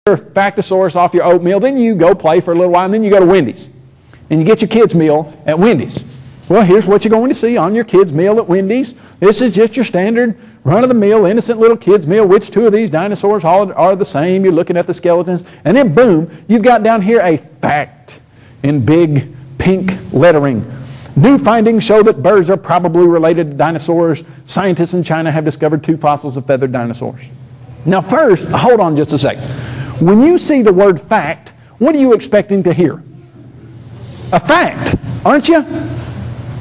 your Factosaurus off your oatmeal, then you go play for a little while, and then you go to Wendy's. And you get your kids' meal at Wendy's. Well, here's what you're going to see on your kids' meal at Wendy's. This is just your standard run-of-the-mill, innocent little kids' meal. Which two of these dinosaurs are the same? You're looking at the skeletons. And then, boom, you've got down here a fact in big pink lettering. New findings show that birds are probably related to dinosaurs. Scientists in China have discovered 2 fossils of feathered dinosaurs. Now, first, hold on just a second. When you see the word fact, what are you expecting to hear? A fact, aren't you?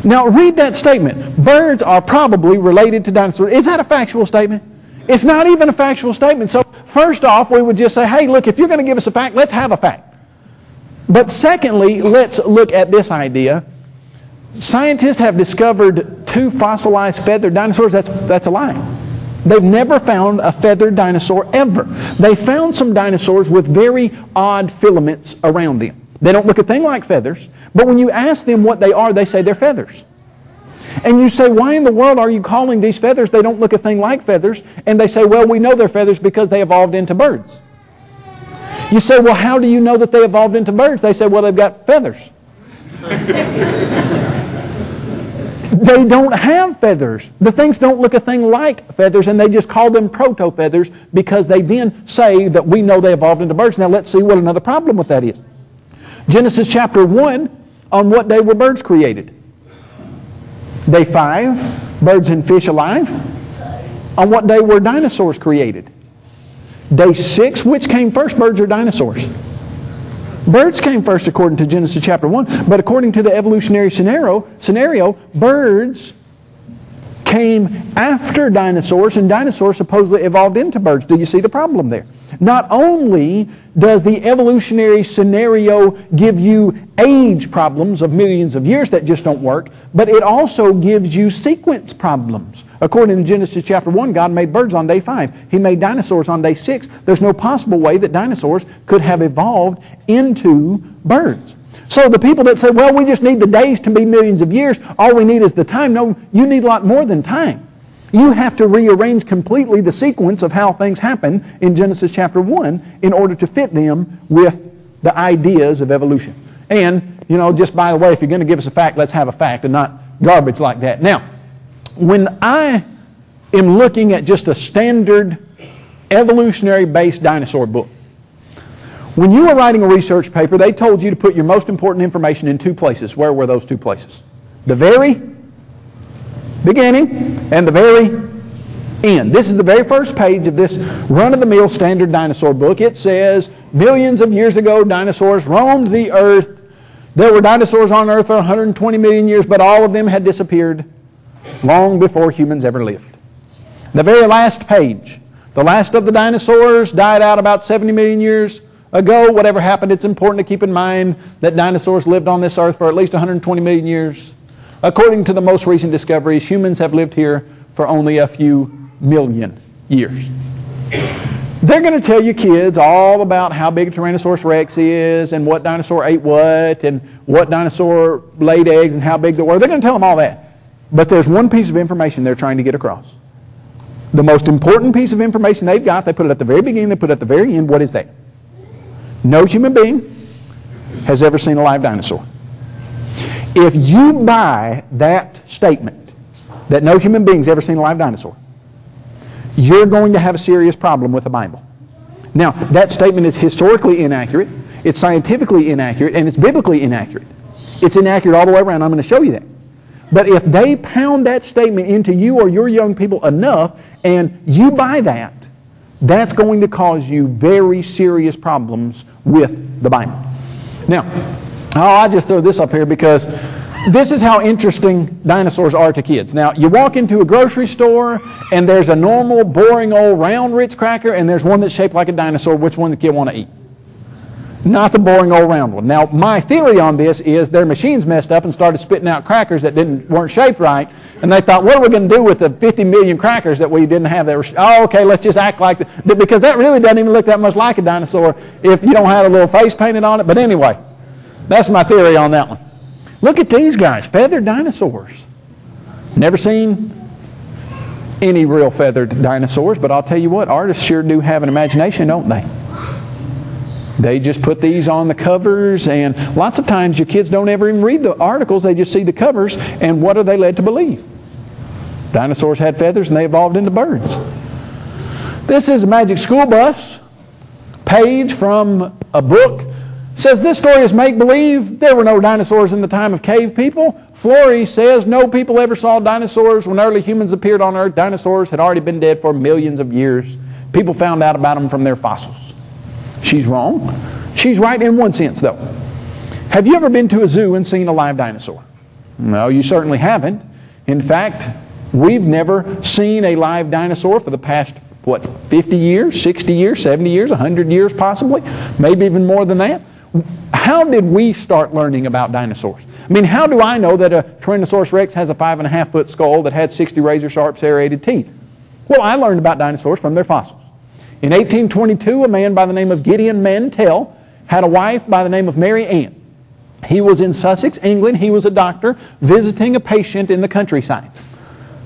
Now read that statement. Birds are probably related to dinosaurs. Is that a factual statement? It's not even a factual statement. So first off, we would just say, hey, look, if you're going to give us a fact, let's have a fact. But secondly, let's look at this idea. Scientists have discovered 2 fossilized feathered dinosaurs. That's a lie. They've never found a feathered dinosaur ever. They found some dinosaurs with very odd filaments around them. They don't look a thing like feathers, but when you ask them what they are, they say they're feathers. And you say, why in the world are you calling these feathers? They don't look a thing like feathers. And they say, well, we know they're feathers because they evolved into birds. You say, well, how do you know that they evolved into birds? They say, well, they've got feathers. They don't have feathers. The things don't look a thing like feathers, and they just call them proto-feathers because they then say that we know they evolved into birds. Now let's see what another problem with that is. Genesis chapter 1, on what day were birds created? Day 5, birds and fish alive. On what day were dinosaurs created? Day 6, which came first, birds or dinosaurs? Birds came first according to Genesis chapter 1, but according to the evolutionary scenario, birds came after dinosaurs, and dinosaurs supposedly evolved into birds. Do you see the problem there? Not only does the evolutionary scenario give you age problems of millions of years that just don't work, but it also gives you sequence problems. According to Genesis chapter 1, God made birds on day 5. He made dinosaurs on day 6. There's no possible way that dinosaurs could have evolved into birds. So the people that say, well, we just need the days to be millions of years, all we need is the time. No, you need a lot more than time. You have to rearrange completely the sequence of how things happen in Genesis chapter 1 in order to fit them with the ideas of evolution. And, you know, just by the way, if you're going to give us a fact, let's have a fact and not garbage like that. Now, when I am looking at just a standard evolutionary-based dinosaur book, when you were writing a research paper, they told you to put your most important information in 2 places. Where were those 2 places? The very beginning and the very end. This is the very first page of this run-of-the-mill standard dinosaur book. It says, millions of years ago, dinosaurs roamed the earth. There were dinosaurs on earth for 120 million years, but all of them had disappeared long before humans ever lived. The very last page, the last of the dinosaurs died out about 70 million years ago. Whatever happened, it's important to keep in mind that dinosaurs lived on this earth for at least 120 million years. According to the most recent discoveries, humans have lived here for only a few million years. They're going to tell you kids all about how big a Tyrannosaurus Rex is and what dinosaur ate what and what dinosaur laid eggs and how big they were. They're going to tell them all that. But there's one piece of information they're trying to get across. The most important piece of information they've got, they put it at the very beginning, they put it at the very end. What is that? No human being has ever seen a live dinosaur. If you buy that statement, that no human being's ever seen a live dinosaur, you're going to have a serious problem with the Bible. Now, that statement is historically inaccurate, it's scientifically inaccurate, and it's biblically inaccurate. It's inaccurate all the way around. I'm going to show you that. But if they pound that statement into you or your young people enough, and you buy that, that's going to cause you very serious problems with the Bible. Now, I just throw this up here because this is how interesting dinosaurs are to kids. Now, you walk into a grocery store and there's a normal, boring old round Ritz cracker and there's one that's shaped like a dinosaur. Which one the kid want to eat? Not the boring old round one. Now, my theory on this is their machines messed up and started spitting out crackers that weren't shaped right, and they thought, what are we going to do with the 50 million crackers that we didn't have that were, oh, okay, let's just act like that, because that really doesn't even look that much like a dinosaur if you don't have a little face painted on it. But anyway, that's my theory on that one. Look at these guys, feathered dinosaurs. Never seen any real feathered dinosaurs, but I'll tell you what, artists sure do have an imagination, don't they? They just put these on the covers, and lots of times your kids don't ever even read the articles. They just see the covers, and what are they led to believe? Dinosaurs had feathers and they evolved into birds. This is a Magic School Bus page from a book. It says this story is make-believe. There were no dinosaurs in the time of cave people. Flory says no people ever saw dinosaurs when early humans appeared on Earth. Dinosaurs had already been dead for millions of years. People found out about them from their fossils. She's wrong. She's right in one sense, though. Have you ever been to a zoo and seen a live dinosaur? No, you certainly haven't. In fact, we've never seen a live dinosaur for the past, 50 years, 60 years, 70 years, 100 years possibly, maybe even more than that. How did we start learning about dinosaurs? I mean, how do I know that a Tyrannosaurus rex has a 5.5-foot skull that had 60 razor-sharp serrated teeth? Well, I learned about dinosaurs from their fossils. In 1822, a man by the name of Gideon Mantell had a wife by the name of Mary Ann. He was in Sussex, England. He was a doctor visiting a patient in the countryside.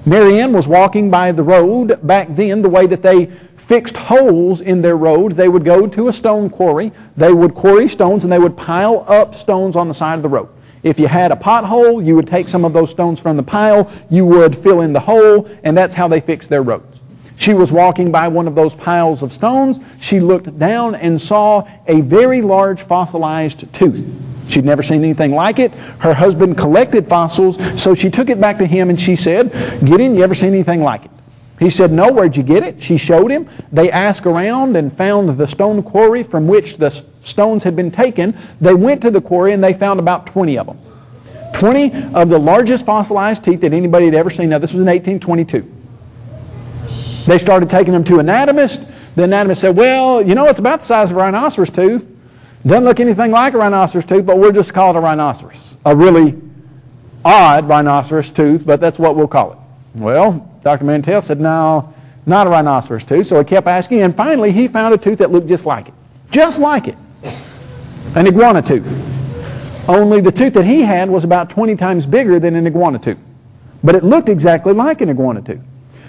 Mary Ann was walking by the road. Back then, the way that they fixed holes in their road, they would go to a stone quarry. They would quarry stones and they would pile up stones on the side of the road. If you had a pothole, you would take some of those stones from the pile, you would fill in the hole, and that's how they fixed their roads. She was walking by one of those piles of stones. She looked down and saw a very large fossilized tooth. She'd never seen anything like it. Her husband collected fossils, so she took it back to him and she said, Gideon, you ever seen anything like it? He said, no, where'd you get it? She showed him. They asked around and found the stone quarry from which the stones had been taken. They went to the quarry and they found about 20 of them. 20 of the largest fossilized teeth that anybody had ever seen. Now, this was in 1822. They started taking them to anatomists. The anatomist said, well, you know, it's about the size of a rhinoceros tooth. Doesn't look anything like a rhinoceros tooth, but we'll just call it a rhinoceros. A really odd rhinoceros tooth, but that's what we'll call it. Well, Dr. Mantell said, no, not a rhinoceros tooth. So he kept asking, and finally he found a tooth that looked just like it. Just like it. An iguana tooth. Only the tooth that he had was about 20 times bigger than an iguana tooth. But it looked exactly like an iguana tooth.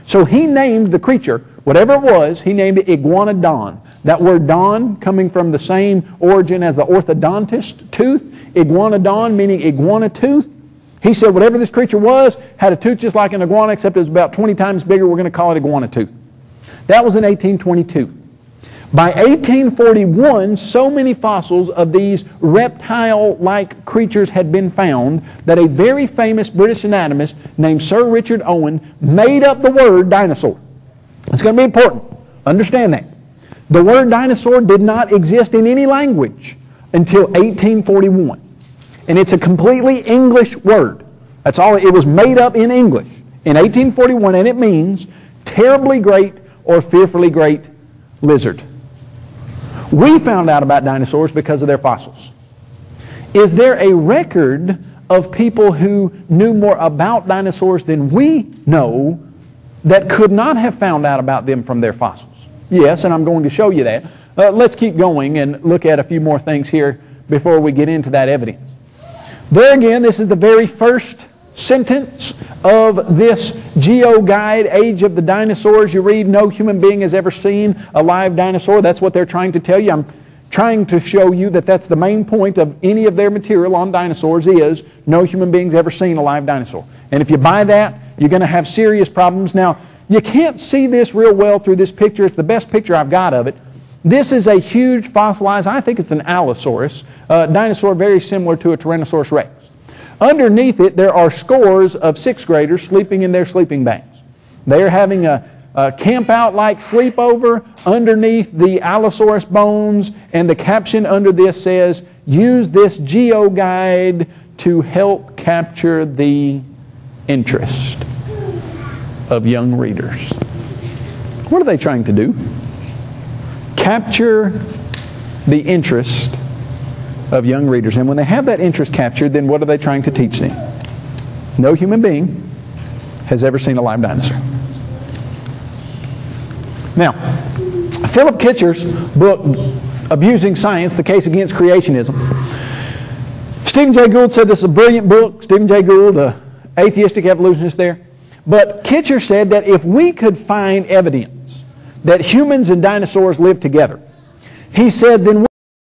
So he named the creature, whatever it was, he named it Iguanodon. That word don coming from the same origin as the orthodontist tooth. Iguanodon meaning iguana tooth. He said whatever this creature was had a tooth just like an iguana, except it was about 20 times bigger. We're going to call it iguana tooth. That was in 1822. By 1841, so many fossils of these reptile-like creatures had been found that a very famous British anatomist named Sir Richard Owen made up the word dinosaur. It's going to be important. Understand that. The word dinosaur did not exist in any language until 1841. And it's a completely English word. That's all. It was made up in English in 1841, and it means terribly great or fearfully great lizard. We found out about dinosaurs because of their fossils. Is there a record of people who knew more about dinosaurs than we know that could not have found out about them from their fossils? Yes, and I'm going to show you that. Let's keep going and look at a few more things here before we get into that evidence. There again, this is the very first sentence of this geo-guide, Age of the Dinosaurs. You read, no human being has ever seen a live dinosaur. That's what they're trying to tell you. I'm trying to show you that that's the main point of any of their material on dinosaurs is no human being's ever seen a live dinosaur. And if you buy that, you're going to have serious problems. Now, you can't see this real well through this picture. It's the best picture I've got of it. This is a huge fossilized, I think it's an Allosaurus, dinosaur very similar to a Tyrannosaurus rex. Underneath it, there are scores of sixth graders sleeping in their sleeping bags. They are having a camp-out-like sleepover underneath the Allosaurus bones, and the caption under this says, use this geo-guide to help capture the interest of young readers. What are they trying to do? Capture the interest of young readers. And when they have that interest captured, then what are they trying to teach them? No human being has ever seen a live dinosaur. Now, Philip Kitcher's book, Abusing Science, The Case Against Creationism. Stephen Jay Gould said this is a brilliant book. Stephen Jay Gould, the atheistic evolutionist there. But Kitcher said that if we could find evidence that humans and dinosaurs lived together, he said then